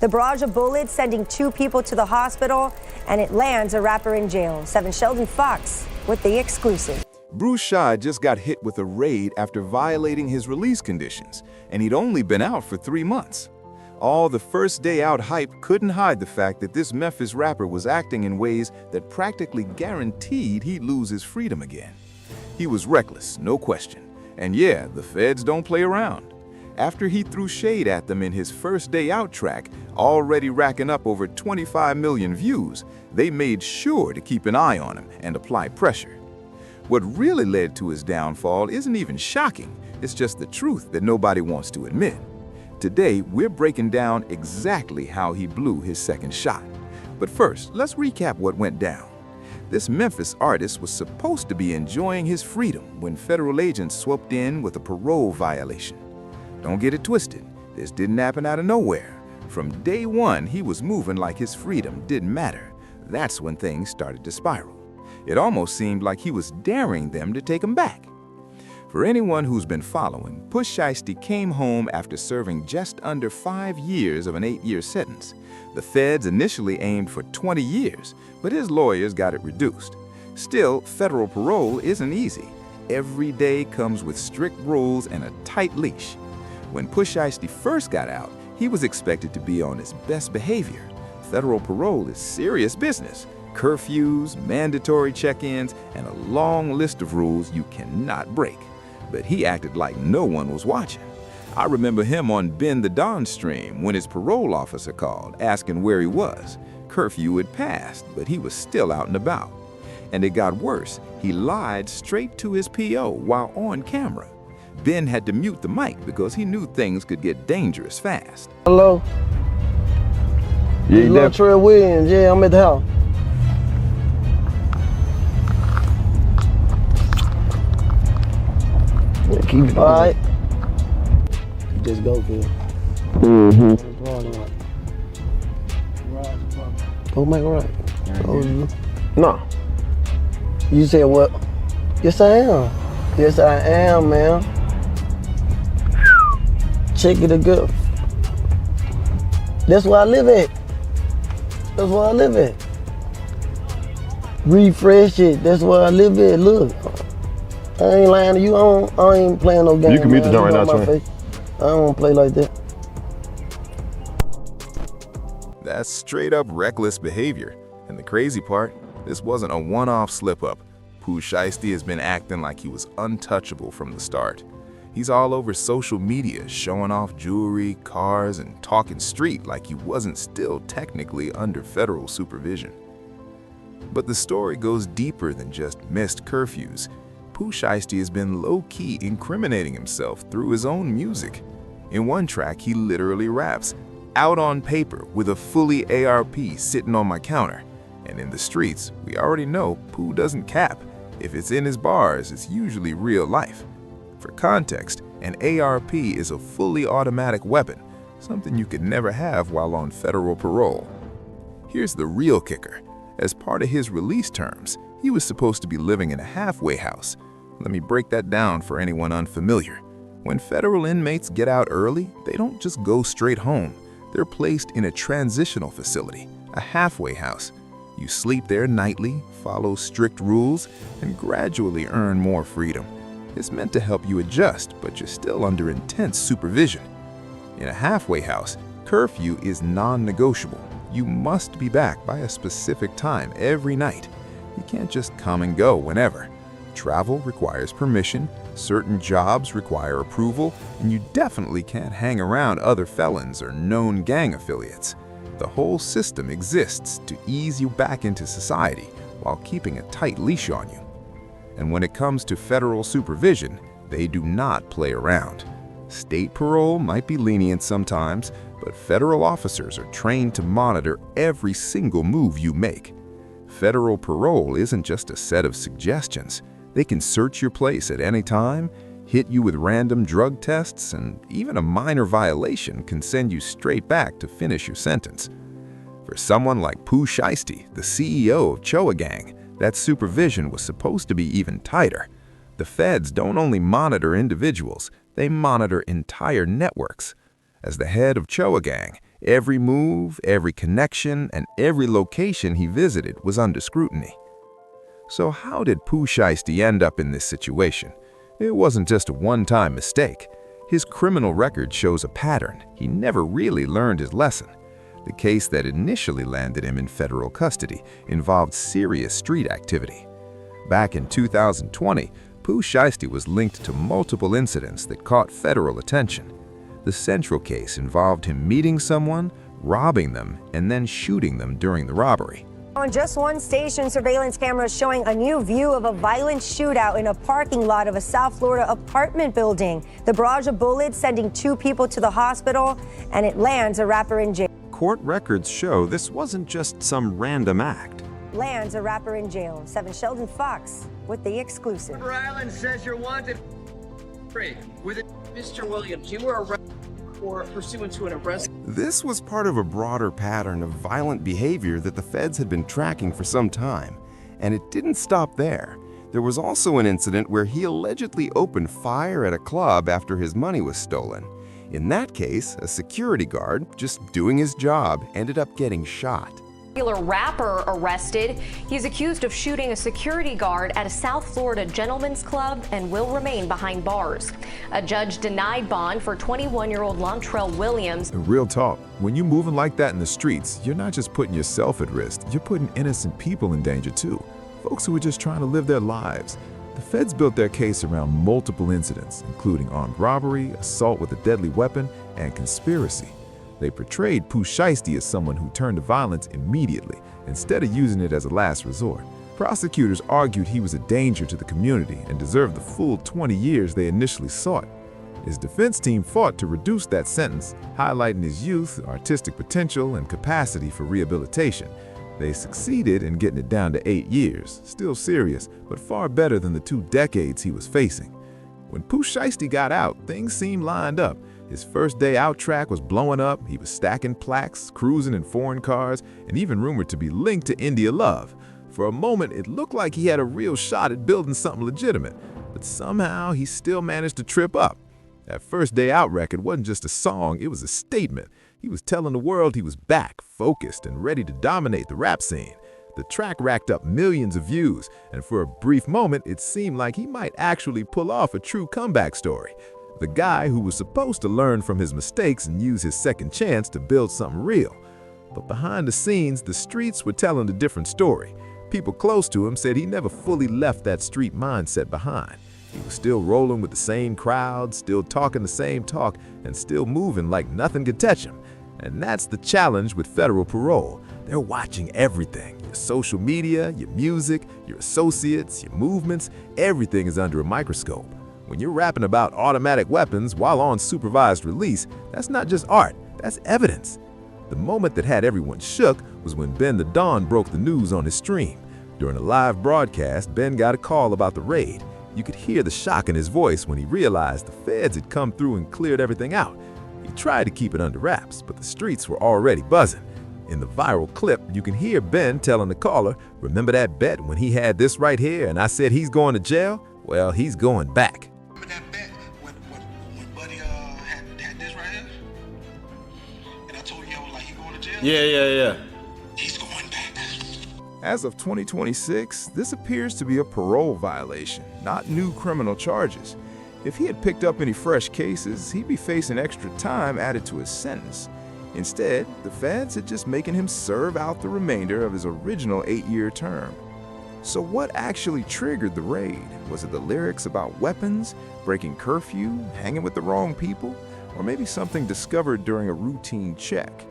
The barrage of bullets sending 2 people to the hospital, and it lands a rapper in jail. 7 Sheldon Fox with the exclusive. Pooh Shiesty just got hit with a raid after violating his release conditions, and he'd only been out for 3 months. All the first day out hype couldn't hide the fact that this Memphis rapper was acting in ways that practically guaranteed he'd lose his freedom again. He was reckless, no question. And yeah, the feds don't play around. After he threw shade at them in his first day out track, already racking up over 25 million views, they made sure to keep an eye on him and apply pressure. What really led to his downfall isn't even shocking, it's just the truth that nobody wants to admit. Today, we're breaking down exactly how he blew his second shot. But first, let's recap what went down. This Memphis artist was supposed to be enjoying his freedom when federal agents swooped in with a parole violation. Don't get it twisted, this didn't happen out of nowhere. From day one, he was moving like his freedom didn't matter. That's when things started to spiral. It almost seemed like he was daring them to take him back. For anyone who's been following, Pooh Shiesty came home after serving just under 5 years of an 8-year sentence. The feds initially aimed for 20 years, but his lawyers got it reduced. Still, federal parole isn't easy. Every day comes with strict rules and a tight leash. When Pooh Shiesty first got out, he was expected to be on his best behavior. Federal parole is serious business. Curfews, mandatory check-ins, and a long list of rules you cannot break. But he acted like no one was watching. I remember him on Ben the Don stream when his parole officer called, asking where he was. Curfew had passed, but he was still out and about. And it got worse. He lied straight to his PO while on camera. Ben had to mute the mic because he knew things could get dangerous fast. Hello? Yeah, Latrell Williams, yeah, I'm at the house. Keep it all right. Just go, kid. Go make it right. No. You said what? Yes, I am. Yes, I am, man. Check it good. That's where I live at. That's where I live at. Refresh it. That's where I live at. Look. I ain't lying to you. I ain't playing no game. You can mute the joint right now, Trey. I don't want to play like that. That's straight up reckless behavior. And the crazy part, this wasn't a one-off slip-up. Pooh Shiesty has been acting like he was untouchable from the start. He's all over social media, showing off jewelry, cars, and talking street like he wasn't still technically under federal supervision. But the story goes deeper than just missed curfews. Pooh Shiesty has been low-key incriminating himself through his own music. In one track, he literally raps, "Out on paper with a fully ARP sitting on my counter." And in the streets, we already know Pooh doesn't cap. If it's in his bars, it's usually real life. For context, an ARP is a fully automatic weapon, something you could never have while on federal parole. Here's the real kicker. As part of his release terms, he was supposed to be living in a halfway house. Let me break that down for anyone unfamiliar. When federal inmates get out early, they don't just go straight home. They're placed in a transitional facility, a halfway house. You sleep there nightly, follow strict rules, and gradually earn more freedom. It's meant to help you adjust, but you're still under intense supervision. In a halfway house, curfew is non-negotiable. You must be back by a specific time every night. You can't just come and go whenever. Travel requires permission, certain jobs require approval, and you definitely can't hang around other felons or known gang affiliates. The whole system exists to ease you back into society while keeping a tight leash on you. And when it comes to federal supervision, they do not play around. State parole might be lenient sometimes, but federal officers are trained to monitor every single move you make. Federal parole isn't just a set of suggestions. They can search your place at any time, hit you with random drug tests, and even a minor violation can send you straight back to finish your sentence. For someone like Pooh Shiesty, the CEO of Choa Gang, that supervision was supposed to be even tighter. The feds don't only monitor individuals, they monitor entire networks. As the head of Choa Gang, Every move, every connection, and every location he visited was under scrutiny. So how did Pooh Shiesty end up in this situation? It wasn't just a one-time mistake. His criminal record shows a pattern. He never really learned his lesson. The case that initially landed him in federal custody involved serious street activity. Back in 2020, Pooh Shiesty was linked to multiple incidents that caught federal attention. The central case involved him meeting someone, robbing them, and then shooting them during the robbery. On just one station, surveillance cameras showing a new view of a violent shootout in a parking lot of a South Florida apartment building. The barrage of bullets sending 2 people to the hospital, and it lands a rapper in jail. Court records show this wasn't just some random act. Lands a rapper in jail. 7 Sheldon Fox with the exclusive. Rhode Island says you're wanted. With it. Mr. Williams, you were arrested for pursuant to an arrest. This was part of a broader pattern of violent behavior that the feds had been tracking for some time. And it didn't stop there. There was also an incident where he allegedly opened fire at a club after his money was stolen. In that case, a security guard, just doing his job, ended up getting shot. Rapper arrested. He's accused of shooting a security guard at a South Florida gentleman's club and will remain behind bars. A judge denied bond for 21-year-old Lontrell Williams. Real talk, when you're moving like that in the streets, you're not just putting yourself at risk, you're putting innocent people in danger too. Folks who are just trying to live their lives. The feds built their case around multiple incidents, including armed robbery, assault with a deadly weapon, and conspiracy. They portrayed Pooh Shiesty as someone who turned to violence immediately, instead of using it as a last resort. Prosecutors argued he was a danger to the community and deserved the full 20 years they initially sought. His defense team fought to reduce that sentence, highlighting his youth, artistic potential, and capacity for rehabilitation. They succeeded in getting it down to 8 years, still serious, but far better than the 2 decades he was facing. When Pooh Shiesty got out, things seemed lined up. His first day out track was blowing up, he was stacking plaques, cruising in foreign cars, and even rumored to be linked to India Love. For a moment, it looked like he had a real shot at building something legitimate, but somehow he still managed to trip up. That first day out record wasn't just a song, it was a statement. He was telling the world he was back, focused, and ready to dominate the rap scene. The track racked up millions of views, and for a brief moment, it seemed like he might actually pull off a true comeback story. The guy who was supposed to learn from his mistakes and use his second chance to build something real. But behind the scenes, the streets were telling a different story. People close to him said he never fully left that street mindset behind. He was still rolling with the same crowd, still talking the same talk, and still moving like nothing could touch him. And that's the challenge with federal parole. They're watching everything. Your social media, your music, your associates, your movements, everything is under a microscope. When you're rapping about automatic weapons while on supervised release, that's not just art, that's evidence. The moment that had everyone shook was when Ben the Don broke the news on his stream. During a live broadcast, Ben got a call about the raid. You could hear the shock in his voice when he realized the feds had come through and cleared everything out. He tried to keep it under wraps, but the streets were already buzzing. In the viral clip, you can hear Ben telling the caller, "Remember that bet when he had this right here and I said he's going to jail? Well, he's going back." Remember that bet when Buddy had this right here? And I told you I was like, he going to jail? Yeah. He's going back. As of 2026, this appears to be a parole violation, not new criminal charges. If he had picked up any fresh cases, he'd be facing extra time added to his sentence. Instead, the feds are just making him serve out the remainder of his original 8-year term. So what actually triggered the raid? Was it the lyrics about weapons, breaking curfew, hanging with the wrong people, or maybe something discovered during a routine check?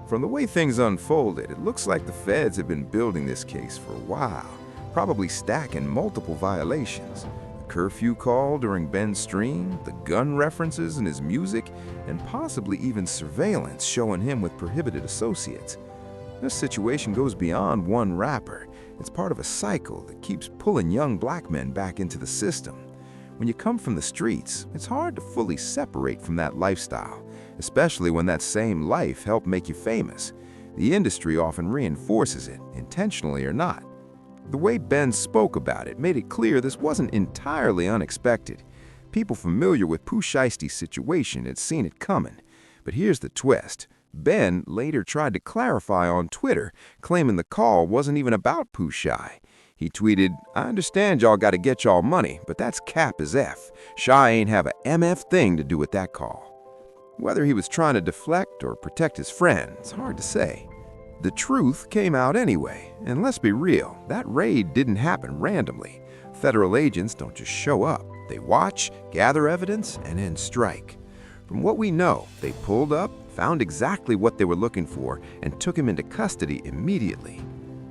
From the way things unfolded, it looks like the feds have been building this case for a while, probably stacking multiple violations. The curfew call during Ben's stream, the gun references in his music, and possibly even surveillance showing him with prohibited associates. This situation goes beyond one rapper. It's part of a cycle that keeps pulling young black men back into the system. When you come from the streets, it's hard to fully separate from that lifestyle, especially when that same life helped make you famous. The industry often reinforces it, intentionally or not. The way Ben spoke about it made it clear this wasn't entirely unexpected. People familiar with Pooh Shiesty's situation had seen it coming. But here's the twist. Ben later tried to clarify on Twitter, claiming the call wasn't even about Pooh Shie. He tweeted, "I understand y'all gotta get y'all money, but that's cap as F. Shie ain't have a MF thing to do with that call." Whether he was trying to deflect or protect his friend, it's hard to say. The truth came out anyway, and let's be real, that raid didn't happen randomly. Federal agents don't just show up. They watch, gather evidence, and then strike. From what we know, they pulled up, found exactly what they were looking for, and took him into custody immediately.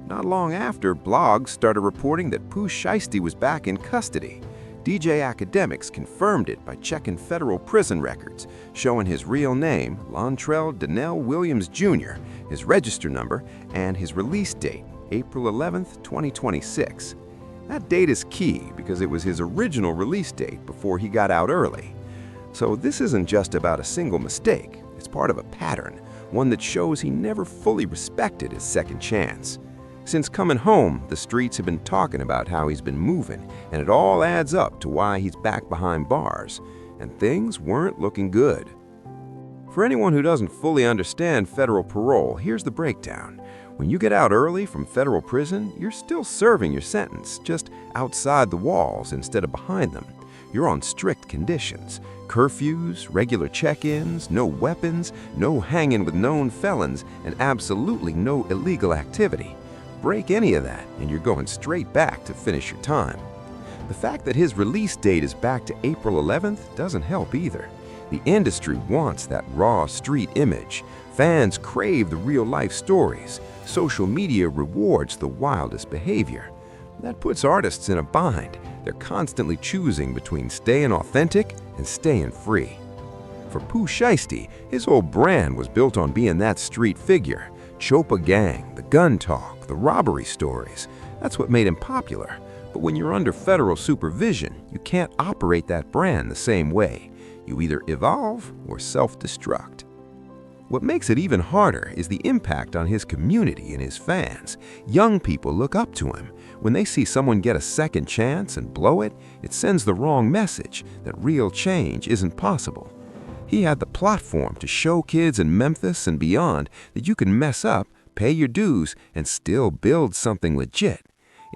Not long after, blogs started reporting that Pooh Shiesty was back in custody. DJ Academics confirmed it by checking federal prison records, showing his real name, Lontrell Donnell Williams Jr., his register number, and his release date, April 11th, 2026. That date is key because it was his original release date before he got out early. So this isn't just about a single mistake, it's part of a pattern, one that shows he never fully respected his second chance. Since coming home, the streets have been talking about how he's been moving, and it all adds up to why he's back behind bars, and things weren't looking good. For anyone who doesn't fully understand federal parole, here's the breakdown. When you get out early from federal prison, you're still serving your sentence, just outside the walls instead of behind them. You're on strict conditions. Curfews, regular check-ins, no weapons, no hanging with known felons, and absolutely no illegal activity. Break any of that, and you're going straight back to finish your time. The fact that his release date is back to April 11th doesn't help either. The industry wants that raw street image. Fans crave the real-life stories. Social media rewards the wildest behavior. That puts artists in a bind. They're constantly choosing between staying authentic and staying free. For Pooh Shiesty, his whole brand was built on being that street figure. Chopa gang, the gun talk, the robbery stories. That's what made him popular. But when you're under federal supervision, you can't operate that brand the same way. You either evolve or self-destruct. What makes it even harder is the impact on his community and his fans. Young people look up to him. When they see someone get a second chance and blow it, it sends the wrong message that real change isn't possible. He had the platform to show kids in Memphis and beyond that you can mess up, pay your dues, and still build something legit.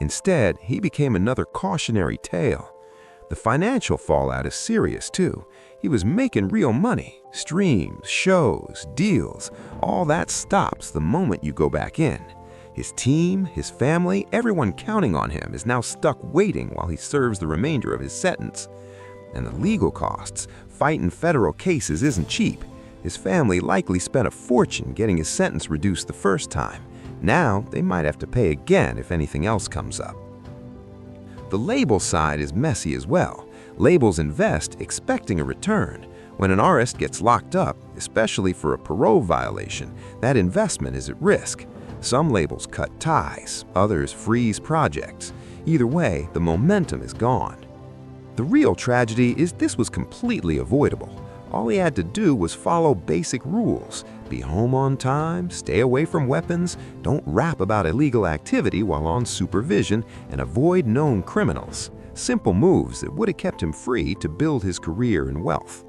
Instead, he became another cautionary tale. The financial fallout is serious too. He was making real money. Streams, shows, deals, all that stops the moment you go back in. His team, his family, everyone counting on him is now stuck waiting while he serves the remainder of his sentence. And the legal costs, fighting federal cases isn't cheap. His family likely spent a fortune getting his sentence reduced the first time. Now, they might have to pay again if anything else comes up. The label side is messy as well. Labels invest expecting a return. When an artist gets locked up, especially for a parole violation, that investment is at risk. Some labels cut ties, others freeze projects. Either way, the momentum is gone. The real tragedy is this was completely avoidable. All he had to do was follow basic rules. Be home on time, stay away from weapons, don't rap about illegal activity while on supervision, and avoid known criminals. Simple moves that would have kept him free to build his career and wealth.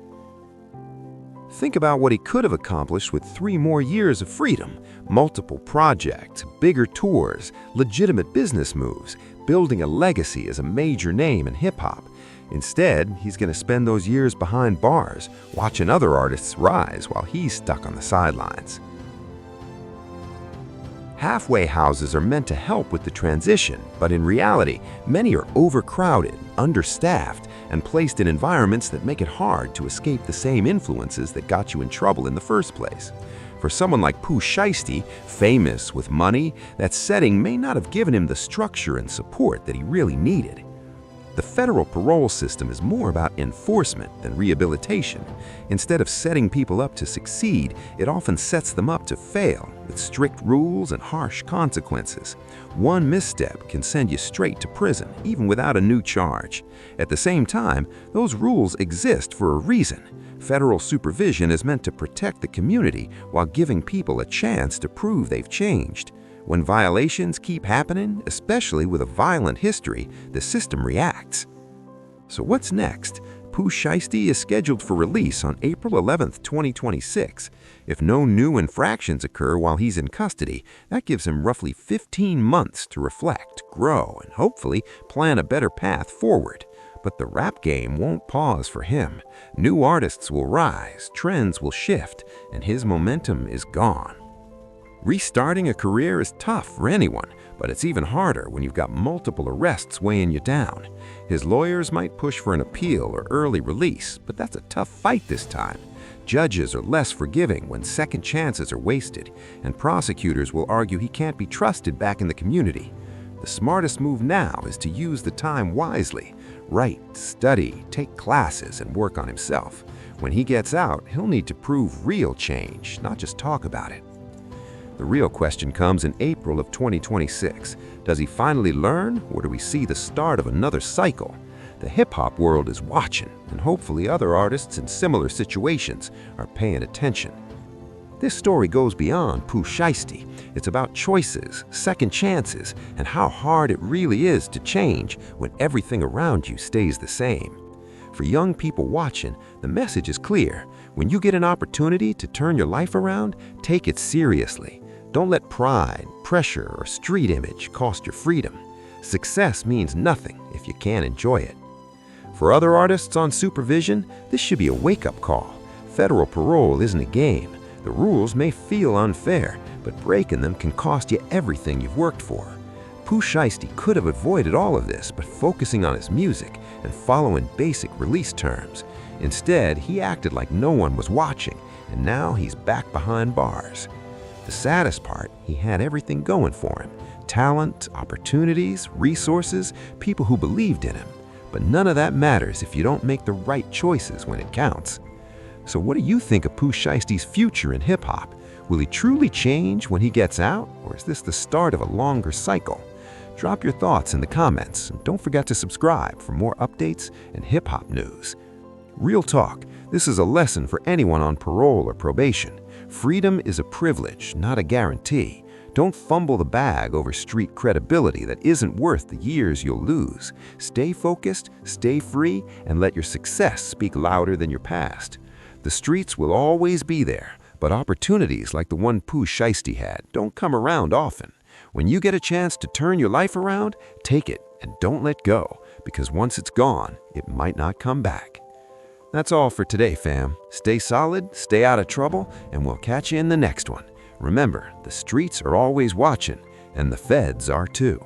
Think about what he could have accomplished with 3 more years of freedom, multiple projects, bigger tours, legitimate business moves, building a legacy as a major name in hip-hop. Instead, he's going to spend those years behind bars, watching other artists rise while he's stuck on the sidelines. Halfway houses are meant to help with the transition, but in reality, many are overcrowded, understaffed, and placed in environments that make it hard to escape the same influences that got you in trouble in the first place. For someone like Pooh Shiesty, famous with money, that setting may not have given him the structure and support that he really needed. The federal parole system is more about enforcement than rehabilitation. Instead of setting people up to succeed, it often sets them up to fail with strict rules and harsh consequences. One misstep can send you straight to prison, even without a new charge. At the same time, those rules exist for a reason. Federal supervision is meant to protect the community while giving people a chance to prove they've changed. When violations keep happening, especially with a violent history, the system reacts. So what's next? Pooh Shiesty is scheduled for release on April 11, 2026. If no new infractions occur while he's in custody, that gives him roughly 15 months to reflect, grow, and hopefully plan a better path forward. But the rap game won't pause for him. New artists will rise, trends will shift, and his momentum is gone. Restarting a career is tough for anyone, but it's even harder when you've got multiple arrests weighing you down. His lawyers might push for an appeal or early release, but that's a tough fight this time. Judges are less forgiving when second chances are wasted, and prosecutors will argue he can't be trusted back in the community. The smartest move now is to use the time wisely. Write, study, take classes, and work on himself. When he gets out, he'll need to prove real change, not just talk about it. The real question comes in April of 2026. Does he finally learn, or do we see the start of another cycle? The hip-hop world is watching, and hopefully other artists in similar situations are paying attention. This story goes beyond Pooh Shiesty. It's about choices, second chances, and how hard it really is to change when everything around you stays the same. For young people watching, the message is clear. When you get an opportunity to turn your life around, take it seriously. Don't let pride, pressure, or street image cost your freedom. Success means nothing if you can't enjoy it. For other artists on supervision, this should be a wake-up call. Federal parole isn't a game. The rules may feel unfair, but breaking them can cost you everything you've worked for. Pooh Shiesty could have avoided all of this by focusing on his music and following basic release terms. Instead, he acted like no one was watching, and now he's back behind bars. The saddest part, he had everything going for him. Talent, opportunities, resources, people who believed in him. But none of that matters if you don't make the right choices when it counts. So what do you think of Pooh Shiesty's future in hip-hop? Will he truly change when he gets out, or is this the start of a longer cycle? Drop your thoughts in the comments, and don't forget to subscribe for more updates and hip-hop news. Real talk, this is a lesson for anyone on parole or probation. Freedom is a privilege, not a guarantee. Don't fumble the bag over street credibility that isn't worth the years you'll lose. Stay focused, stay free, and let your success speak louder than your past. The streets will always be there, but opportunities like the one Pooh Shiesty had don't come around often. When you get a chance to turn your life around, take it and don't let go, because once it's gone, it might not come back. That's all for today, fam. Stay solid, stay out of trouble, and we'll catch you in the next one. Remember, the streets are always watching, and the feds are too.